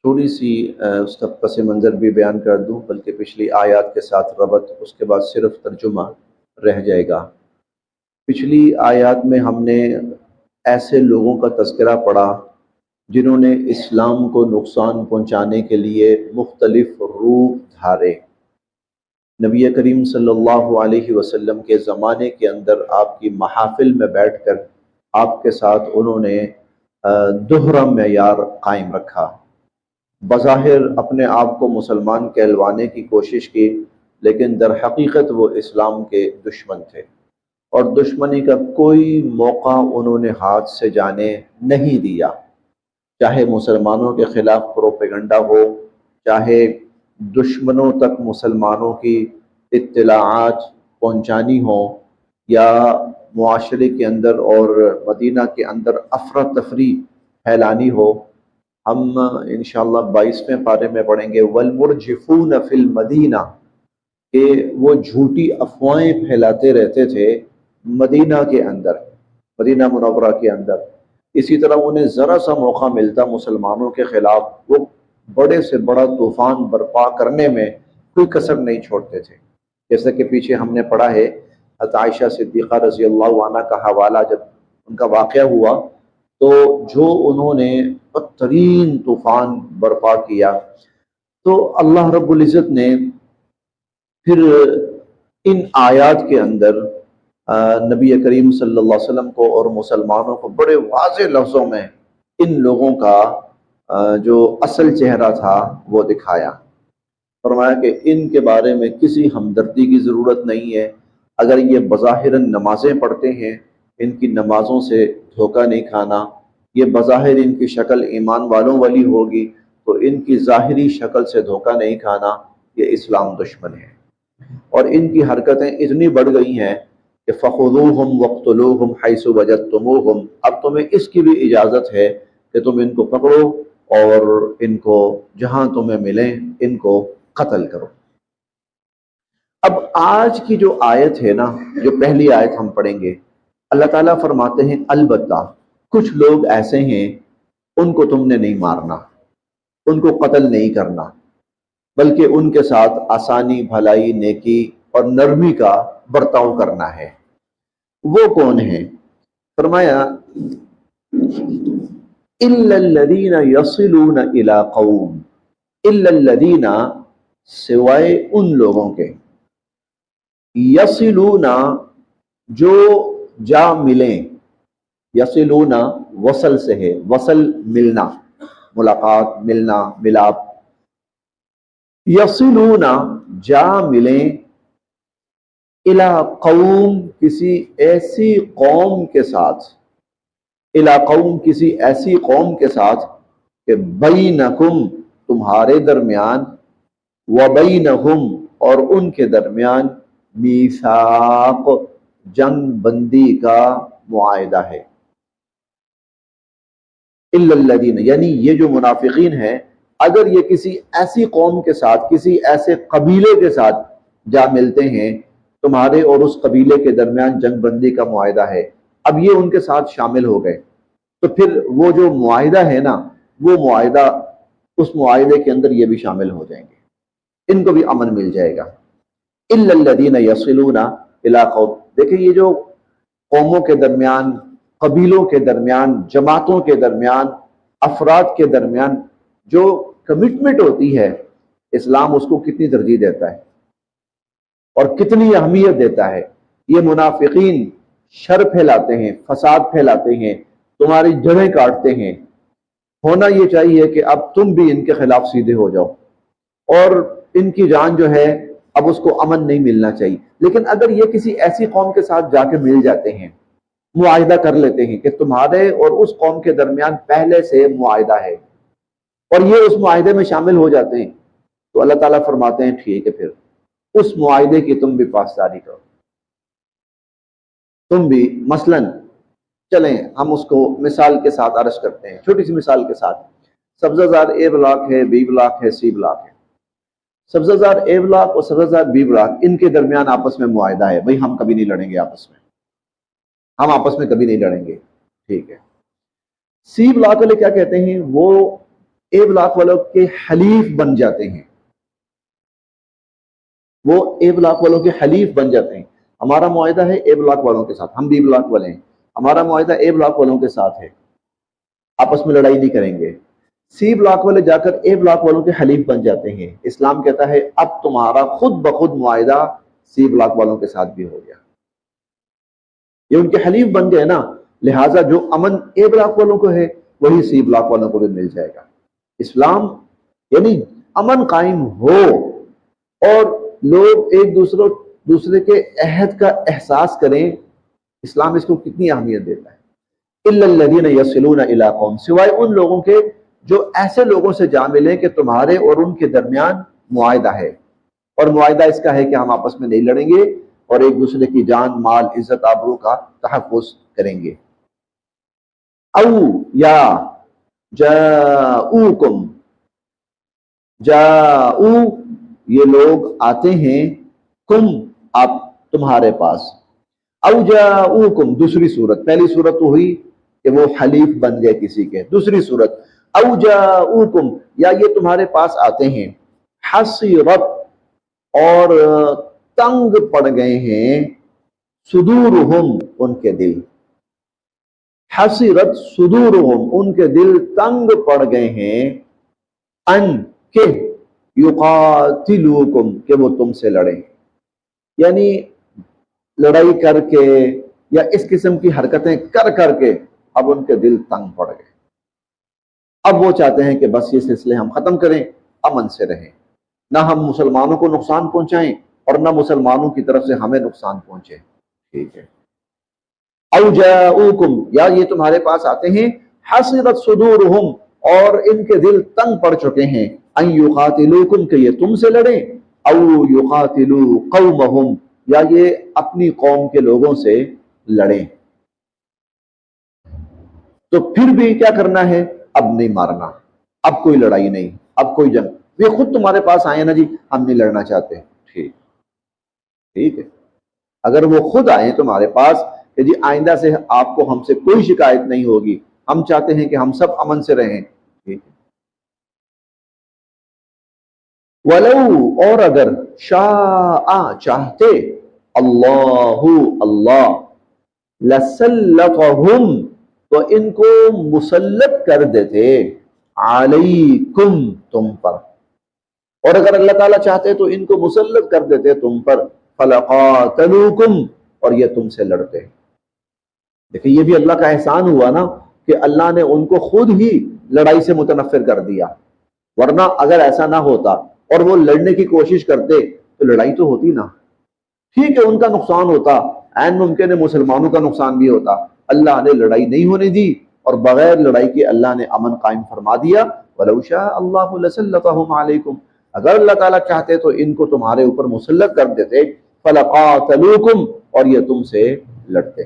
تھوڑی سی اس کا پس منظر بھی بیان کر دوں، بلکہ پچھلی آیات کے ساتھ ربط، اس کے بعد صرف ترجمہ رہ جائے گا۔ پچھلی آیات میں ہم نے ایسے لوگوں کا تذکرہ پڑھا جنہوں نے اسلام کو نقصان پہنچانے کے لیے مختلف روپ دھارے۔ نبی کریم صلی اللہ علیہ وسلم کے زمانے کے اندر آپ کی محافل میں بیٹھ کر آپ کے ساتھ انہوں نے دوہرا معیار قائم رکھا۔ بظاہر اپنے آپ کو مسلمان کہلوانے کی کوشش کی، لیکن در حقیقت وہ اسلام کے دشمن تھے، اور دشمنی کا کوئی موقع انہوں نے ہاتھ سے جانے نہیں دیا، چاہے مسلمانوں کے خلاف پروپیگنڈا ہو، چاہے دشمنوں تک مسلمانوں کی اطلاعات پہنچانی ہو، یا معاشرے کے اندر اور مدینہ کے اندر افراتفری پھیلانی ہو۔ ہم انشاءاللہ 22ویں پارے میں پڑھیں گے والمرجفون فی المدینہ، کہ وہ جھوٹی افواہیں پھیلاتے رہتے تھے مدینہ کے اندر، مدینہ منورہ کے اندر۔ اسی طرح انہیں ذرا سا موقع ملتا مسلمانوں کے خلاف، وہ بڑے سے بڑا طوفان برپا کرنے میں کوئی کسر نہیں چھوڑتے تھے۔ جیسا کہ پیچھے ہم نے پڑھا ہے، حضرت عائشہ صدیقہ رضی اللہ عنہ کا حوالہ جب ان کا واقعہ ہوا تو جو انہوں نے بدترین طوفان برپا کیا، تو اللہ رب العزت نے پھر ان آیات کے اندر نبی کریم صلی اللہ علیہ وسلم کو اور مسلمانوں کو بڑے واضح لفظوں میں ان لوگوں کا جو اصل چہرہ تھا وہ دکھایا۔ فرمایا کہ ان کے بارے میں کسی ہمدردی کی ضرورت نہیں ہے۔ اگر یہ بظاہراً نمازیں پڑھتے ہیں، ان کی نمازوں سے دھوکہ نہیں کھانا، یہ بظاہر ان کی شکل ایمان والوں والی ہوگی تو ان کی ظاہری شکل سے دھوکہ نہیں کھانا، یہ اسلام دشمن ہے۔ اور ان کی حرکتیں اتنی بڑھ گئی ہیں کہ فخذوہم وقتلوہم حیث وجدتموہم، اب تمہیں اس کی بھی اجازت ہے کہ تم ان کو پکڑو اور ان کو جہاں تمہیں ملیں ان کو قتل کرو۔ اب آج کی جو آیت ہے نا، جو پہلی آیت ہم پڑھیں گے، اللہ تعالیٰ فرماتے ہیں البتہ کچھ لوگ ایسے ہیں ان کو تم نے نہیں مارنا، ان کو قتل نہیں کرنا، بلکہ ان کے ساتھ آسانی، بھلائی، نیکی اور نرمی کا برتاؤ کرنا ہے۔ وہ کون ہیں؟ فرمایا الا الذین یصلون الی قوم، الا الذین، سوائے ان لوگوں کے، یصلون، جو جا ملیں، یصلون وصل سے ہے، وصل ملنا، ملاقات، ملنا، ملاپ، یصلون جا ملیں، الی قوم کسی ایسی قوم کے ساتھ، الی قوم کسی ایسی قوم کے ساتھ کہ بینکم تمہارے درمیان، وبینہم اور ان کے درمیان، میثاق جنگ بندی کا معاہدہ ہے۔ الا الذین، یعنی یہ جو منافقین ہیں، اگر یہ کسی ایسی قوم کے ساتھ، کسی ایسے قبیلے کے ساتھ جا ملتے ہیں، تمہارے اور اس قبیلے کے درمیان جنگ بندی کا معاہدہ ہے، اب یہ ان کے ساتھ شامل ہو گئے، تو پھر وہ جو معاہدہ ہے نا، وہ معاہدہ، اس معاہدے کے اندر یہ بھی شامل ہو جائیں گے، ان کو بھی امن مل جائے گا۔ الا الذین یصلون الی قوم، دیکھیں یہ جو قوموں کے درمیان، قبیلوں کے درمیان، جماعتوں کے درمیان، افراد کے درمیان جو کمٹمنٹ ہوتی ہے، اسلام اس کو کتنی ترجیح دیتا ہے اور کتنی اہمیت دیتا ہے۔ یہ منافقین شر پھیلاتے ہیں، فساد پھیلاتے ہیں، تمہاری جڑیں کاٹتے ہیں، ہونا یہ چاہیے کہ اب تم بھی ان کے خلاف سیدھے ہو جاؤ، اور ان کی جان جو ہے اب اس کو امن نہیں ملنا چاہیے۔ لیکن اگر یہ کسی ایسی قوم کے ساتھ جا کے مل جاتے ہیں، معاہدہ کر لیتے ہیں کہ تمہارے اور اس قوم کے درمیان پہلے سے معاہدہ ہے، اور یہ اس معاہدے میں شامل ہو جاتے ہیں، تو اللہ تعالیٰ فرماتے ہیں ٹھیک ہے، پھر اس معاہدے کی تم بھی پاسداری کرو۔ تم بھی مثلاً، چلیں ہم اس کو مثال کے ساتھ عرض کرتے ہیں، چھوٹی سی مثال کے ساتھ۔ سبزہ زار اے بلاک ہے، بی بلاک ہے، سی بلاک ہے۔ سبزہ زار اے بلاک اور سبزہ زار بی بلاک، ان کے درمیان آپس میں معاہدہ ہے، بھئی ہم کبھی نہیں لڑیں گے آپس میں، ہم آپس میں کبھی نہیں لڑیں گے، ٹھیک ہے۔ سی بلاک والے کیا کہتے ہیں؟ وہ اے بلاک والوں کے حلیف بن جاتے ہیں، وہ اے بلاک والوں کے حلیف بن جاتے ہیں۔ ہمارا معاہدہ ہے اے بلاک والوں کے ساتھ، ہم بی بلاک والے ہیں، ہمارا معاہدہ اے بلاک والوں کے ساتھ ہے، آپس میں لڑائی نہیں کریں گے۔ سی بلاک والے جا کر اے بلاک والوں کے حلیف بن جاتے ہیں۔ اسلام کہتا ہے اب تمہارا خود بخود معاہدہ سی بلاک والوں کے ساتھ بھی ہو گیا، یہ ان کے حلیف بن گئے نا، لہٰذا جو امن اے بلاک والوں کو ہے وہی سی بلاک والوں کو بھی مل جائے گا۔ اسلام یعنی امن قائم ہو اور لوگ ایک دوسرے کے عہد کا احساس کریں، اسلام اس کو کتنی اہمیت دیتا ہے۔ الا الذین یصلون الی قوم، سوائے ان لوگوں کے جو ایسے لوگوں سے جا ملیں کہ تمہارے اور ان کے درمیان معاہدہ ہے، اور معاہدہ اس کا ہے کہ ہم آپس میں نہیں لڑیں گے اور ایک دوسرے کی جان، مال، عزت، آبرو کا تحفظ کریں گے۔ او یا جاؤکم، جاؤ یہ لوگ آتے ہیں، کم آپ تمہارے پاس، او جاؤکم دوسری صورت، پہلی صورت تو ہوئی کہ وہ حلیف بن گئے کسی کے، دوسری صورت او جاؤکم یا یہ تمہارے پاس آتے ہیں، حصیرت اور تنگ پڑ گئے ہیں، صدورہم ان کے دل، حصیرت صدورہم ان کے دل تنگ پڑ گئے ہیں، ان کہ یقاتلوکم کہ وہ تم سے لڑیں، یعنی لڑائی کر کے یا اس قسم کی حرکتیں کر کر کے اب ان کے دل تنگ پڑ گئے، اب وہ چاہتے ہیں کہ بس یہ سلسلے ہم ختم کریں، امن سے رہیں، نہ ہم مسلمانوں کو نقصان پہنچائیں اور نہ مسلمانوں کی طرف سے ہمیں نقصان پہنچے۔ ٹھیک ہے، او جاؤکم یا یہ تمہارے پاس آتے ہیں، حصرت صدورہم اور ان کے دل تنگ پڑ چکے ہیں، ان یقاتلوکم کہ یہ تم سے لڑیں، او یقاتلو قومہم یا یہ اپنی قوم کے لوگوں سے لڑیں۔ تو پھر بھی کیا کرنا ہے؟ اب نہیں مارنا، اب کوئی لڑائی نہیں، اب کوئی جنگ، یہ خود تمہارے پاس آئے نا جی ہم نہیں لڑنا چاہتے، ٹھیک ٹھیک ہے، اگر وہ خود آئیں تمہارے پاس کہ جی آئندہ سے آپ کو ہم سے کوئی شکایت نہیں ہوگی، ہم چاہتے ہیں کہ ہم سب امن سے رہیں، ٹھیک ہے۔ وَلَوْ اور اگر شاء چاہتے اللہ اللہ لَسَلَّطَهُمْ تو ان کو مسلط کر دیتے علیکم تم پر، اور اگر اللہ تعالیٰ چاہتے تو ان کو مسلط کر دیتے تم پر، فَلَقَاتَلُوكُمْ اور یہ تم سے لڑتے۔ دیکھیں یہ بھی اللہ کا احسان ہوا نا کہ اللہ نے ان کو خود ہی لڑائی سے متنفر کر دیا، ورنہ اگر ایسا نہ ہوتا اور وہ لڑنے کی کوشش کرتے تو لڑائی تو ہوتی نا، ٹھیک ہے ان کا نقصان ہوتا، عین ممکن ہے مسلمانوں کا نقصان بھی ہوتا، اللہ نے لڑائی نہیں ہونے دی اور بغیر لڑائی کے اللہ نے امن قائم فرما دیا۔ وَلَوْ شَاءَ اللَّهُ لَسَلَّطَهُمْ عَلَيْكُمْ اگر اللہ تعالیٰ چاہتے تو ان کو تمہارے اوپر مسلط کر دیتے، فَلَقَاتَلُوكُمْ اور یہ تم سے لڑتے۔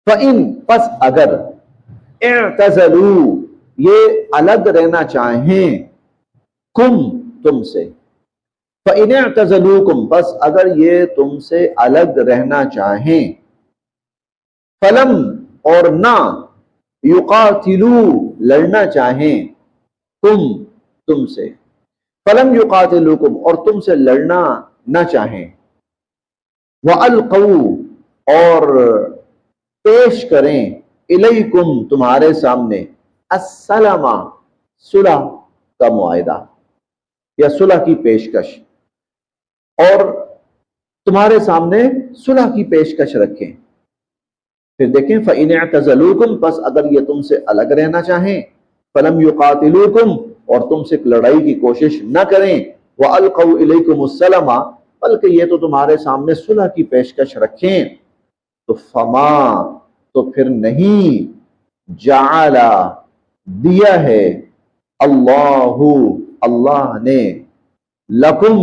فَإِن پس اگر اعتزلوا یہ الگ رہنا چاہیں کم تم سے، فَإِنِ اعْتَزَلُوكُمْ بس اگر یہ تم سے الگ رہنا چاہیں، فَلَمْ اور نہ يُقَاتِلُوا لڑنا چاہیں تم سے، فَلَمْ يُقَاتِلُوكُمْ اور تم سے لڑنا نہ چاہیں، وَأَلْقَوْا اور پیش کریں الیکم تمہارے سامنے السلام صلح کا معاہدہ یا صلح کی پیشکش، اور تمہارے سامنے صلح کی پیشکش رکھیں، پھر دیکھیں فَإِنِ اعْتَزَلُوكُمْ پس اگر یہ تم سے الگ رہنا چاہیں، فَلَمْ يُقَاتِلُوكُمْ اور تم سے لڑائی کی کوشش نہ کریں، وَأَلْقَوْا إِلَيْكُمُ السَّلَمَ بلکہ یہ تو تمہارے سامنے صلح کی پیشکش رکھیں، تو فما تو پھر نہیں جعل دیا ہے اللہ نے لکم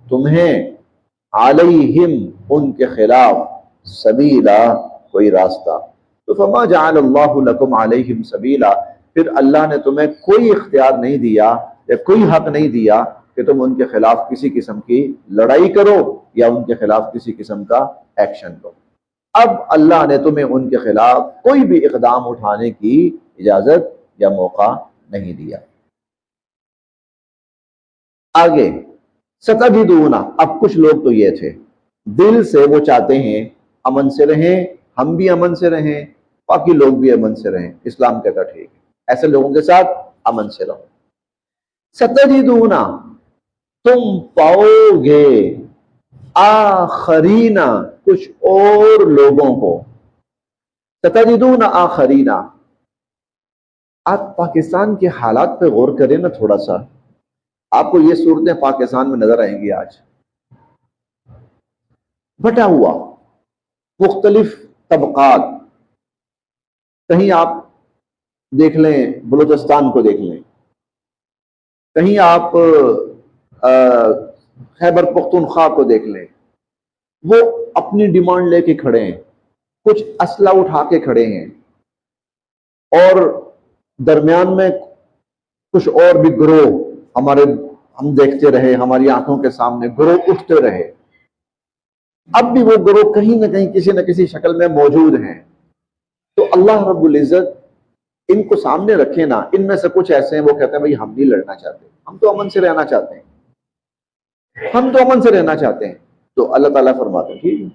تمہیں علیہم ان کے خلاف سبیلا کوئی راستہ، تو فما جعل اللہ لکم علیہم سبیلا پھر اللہ نے تمہیں کوئی اختیار نہیں دیا یا کوئی حق نہیں دیا کہ تم ان کے خلاف کسی قسم کی لڑائی کرو یا ان کے خلاف کسی قسم کا ایکشن لو۔ اب اللہ نے تمہیں ان کے خلاف کوئی بھی اقدام اٹھانے کی اجازت یا موقع نہیں دیا۔ آگے ستجدون، اب کچھ لوگ تو یہ تھے دل سے وہ چاہتے ہیں امن سے رہیں، ہم بھی امن سے رہیں، باقی لوگ بھی امن سے رہیں، اسلام کہتا ٹھیک ہے ایسے لوگوں کے ساتھ امن سے رہو۔ ستجدون، تم پاؤ گے، آخرین، کچھ اور لوگوں کو، ستجدون آخرین۔ آپ پاکستان کے حالات پہ غور کریں نا تھوڑا سا، آپ کو یہ صورتیں پاکستان میں نظر آئیں گی۔ آج بٹا ہوا مختلف طبقات، کہیں آپ دیکھ لیں بلوچستان کو دیکھ لیں، کہیں آپ خیبر پختونخوا کو دیکھ لیں، وہ اپنی ڈیمانڈ لے کے کھڑے ہیں، کچھ اسلحہ اٹھا کے کھڑے ہیں، اور درمیان میں کچھ اور بھی گروہ ہم دیکھتے رہے، ہماری آنکھوں کے سامنے گروہ اٹھتے رہے، اب بھی وہ گروہ کہیں نہ کہیں کسی نہ کسی شکل میں موجود ہیں۔ تو اللہ رب العزت ان کو سامنے رکھے نا، ان میں سے کچھ ایسے ہیں وہ کہتے ہیں بھائی ہم نہیں لڑنا چاہتے، ہم تو امن سے رہنا چاہتے ہیں، ہم تو امن سے رہنا چاہتے ہیں۔ تو اللہ تعالیٰ فرماتے ہیں ٹھیک ہے،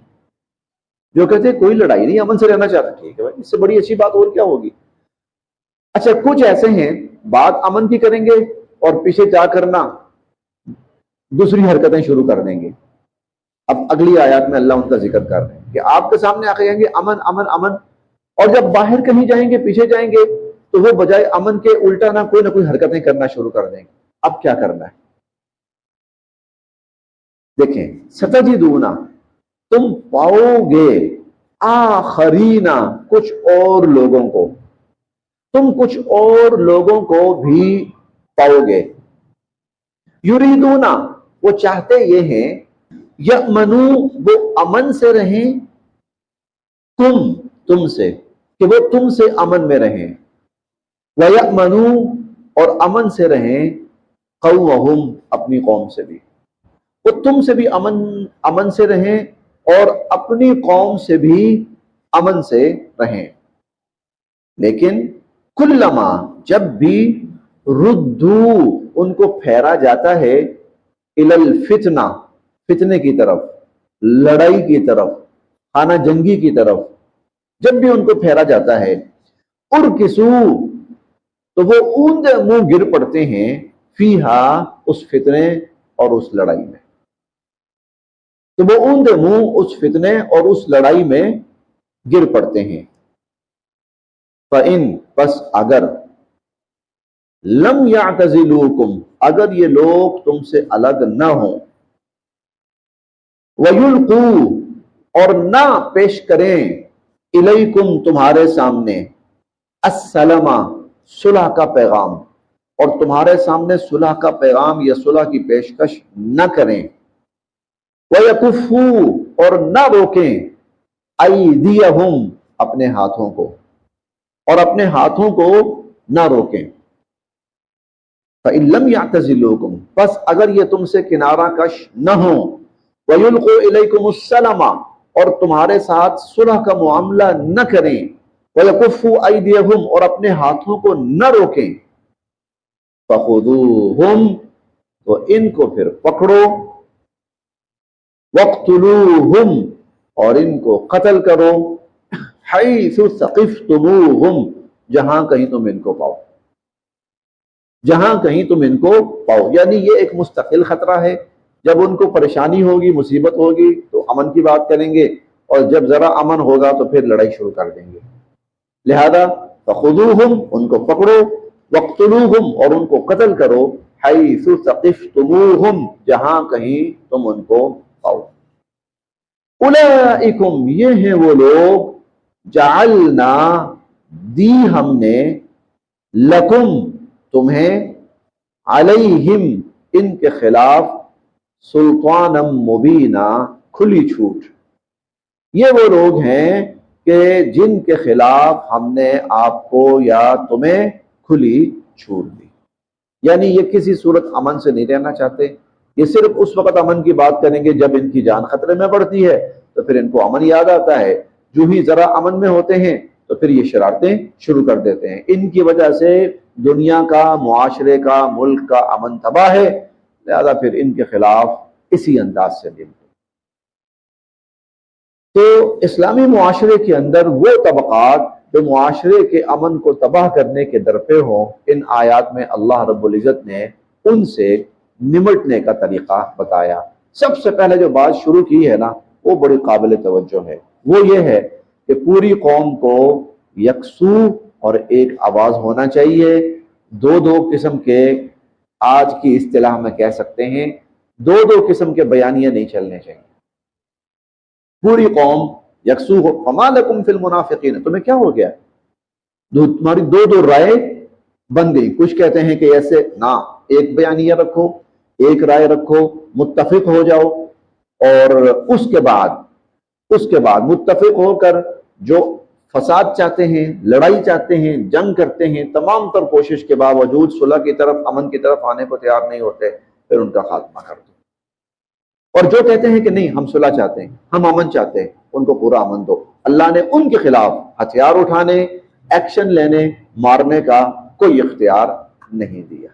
جو کہتے ہیں کوئی لڑائی نہیں، امن سے رہنا چاہتے، ٹھیک ہے بھائی، اس سے بڑی اچھی بات اور کیا ہوگی۔ اچھا کچھ ایسے ہیں بات امن کی کریں گے اور پیچھے جا کرنا دوسری حرکتیں شروع کر دیں گے۔ اب اگلی آیات میں اللہ ان کا ذکر کر رہے ہیں کہ آپ کے سامنے آ کے کہیں گے امن امن امن، اور جب باہر کہیں جائیں گے پیچھے جائیں گے تو وہ بجائے امن کے الٹا نہ کوئی حرکتیں کرنا شروع کر دیں گے۔ اب کیا کرنا ہے دیکھیں، ستجدون، تم پاؤ گے، آخرین، کچھ اور لوگوں کو، تم کچھ اور لوگوں کو بھی پاؤ گے، یریدون، وہ چاہتے یہ ہیں، یأمنو، وہ امن سے رہیں، تم سے، کہ وہ تم سے امن میں رہیں، وَيَأْمَنُوا، اور امن سے رہیں، قَوْمَهُمْ، اپنی قوم سے بھی، وہ تم سے بھی امن سے رہیں اور اپنی قوم سے بھی امن سے رہیں۔ لیکن کلما، جب بھی، ردو، ان کو پھیرا جاتا ہے، الی الفتنہ، فتنے کی طرف، لڑائی کی طرف، خانہ جنگی کی طرف، جب بھی ان کو پھیرا جاتا ہے، ارکسو، تو وہ اوندے منہ گر پڑتے ہیں، فیہا، اس فتنے اور اس لڑائی میں، تو وہ اوندے منہ اس فتنے اور اس لڑائی میں گر پڑتے ہیں۔ فَإِن، پس اگر، لم یعتزلوکم، اگر یہ لوگ تم سے الگ نہ ہوں، وَيُلْقُوا، اور نہ پیش کریں، الیکم، تمہارے سامنے، السلام، صلح کا پیغام، اور تمہارے سامنے صلح کا پیغام یا صلح کی پیشکش نہ کریں، وَيَكُفُّوا، اور نہ روکیں، ایدیہم، اپنے ہاتھوں کو، اور اپنے ہاتھوں کو نہ روکیں۔ فَإِن لَمْ يَعْتَزِلُوكُمْ، پس اگر یہ تم سے کنارہ کش نہ ہوں، وَيُلْقُوا إِلَيْكُمُ السَّلَمَ، اور تمہارے ساتھ صلح کا معاملہ نہ کریں، وَيَكُفُّوا أَيْدِيَهُمْ، اور اپنے ہاتھوں کو نہ روکیں، فَخُذُوهُمْ، تو ان کو پھر پکڑو، وَاقْتُلُوهُمْ، اور ان کو قتل کرو، حَيْثُ ثَقِفْتُمُوهُمْ، جہاں کہیں تم ان کو پاؤ، جہاں کہیں تم ان کو پاؤ۔ یعنی یہ ایک مستقل خطرہ ہے، جب ان کو پریشانی ہوگی، مصیبت ہوگی تو امن کی بات کریں گے، اور جب ذرا امن ہوگا تو پھر لڑائی شروع کر دیں گے۔ لہذا فخذوہم، ان کو پکڑو، وقتلوہم، اور ان کو قتل کرو، حیث ثقفتموہم، جہاں کہیں تم ان کو پاؤ۔ اولئکم، یہ ہیں وہ لوگ، جعلنا، دی ہم نے، لکم، تمہیں، علیہم، ان کے خلاف، سلطانا مبینہ، کھلی چھوٹ۔ یہ وہ لوگ ہیں کہ جن کے خلاف ہم نے آپ کو یا تمہیں کھلی چھوٹ دی، یعنی یہ کسی صورت امن سے نہیں رہنا چاہتے، یہ صرف اس وقت امن کی بات کریں گے جب ان کی جان خطرے میں پڑتی ہے، تو پھر ان کو امن یاد آتا ہے، جو ہی ذرا امن میں ہوتے ہیں تو پھر یہ شرارتیں شروع کر دیتے ہیں. ان کی وجہ سے دنیا کا، معاشرے کا، ملک کا امن تباہ ہے، لہذا پھر ان کے خلاف اسی انداز سے بھی. تو اسلامی معاشرے کے اندر وہ طبقات جو معاشرے کے امن کو تباہ کرنے کے درپے ہوں، ان آیات میں اللہ رب العزت نے ان سے نمٹنے کا طریقہ بتایا. سب سے پہلے جو بات شروع کی ہے نا، وہ بڑی قابل توجہ ہے. وہ یہ ہے کہ پوری قوم کو یکسو اور ایک آواز ہونا چاہیے. دو قسم کے، آج کی اصطلاح میں کہہ سکتے ہیں، دو قسم کے بیانیے نہیں چلنے چاہیے. پوری قوم یکسو ہو. فما لکم فی المنافقین، تمہیں کیا ہو گیا؟ تمہاری دو رائے بن گئی. کچھ کہتے ہیں کہ ایسے نہ، ایک بیانیہ رکھو، ایک رائے رکھو، متفق ہو جاؤ، اور اس کے بعد متفق ہو کر جو فساد چاہتے ہیں، لڑائی چاہتے ہیں، جنگ کرتے ہیں، تمام تر کوشش کے باوجود صلح کی طرف، امن کی طرف آنے کو تیار نہیں ہوتے، پھر ان کا خاتمہ کر دو. اور جو کہتے ہیں کہ نہیں، ہم صلح چاہتے ہیں، ہم امن چاہتے ہیں، ان کو پورا امن دو. اللہ نے ان کے خلاف ہتھیار اٹھانے، ایکشن لینے، مارنے کا کوئی اختیار نہیں دیا.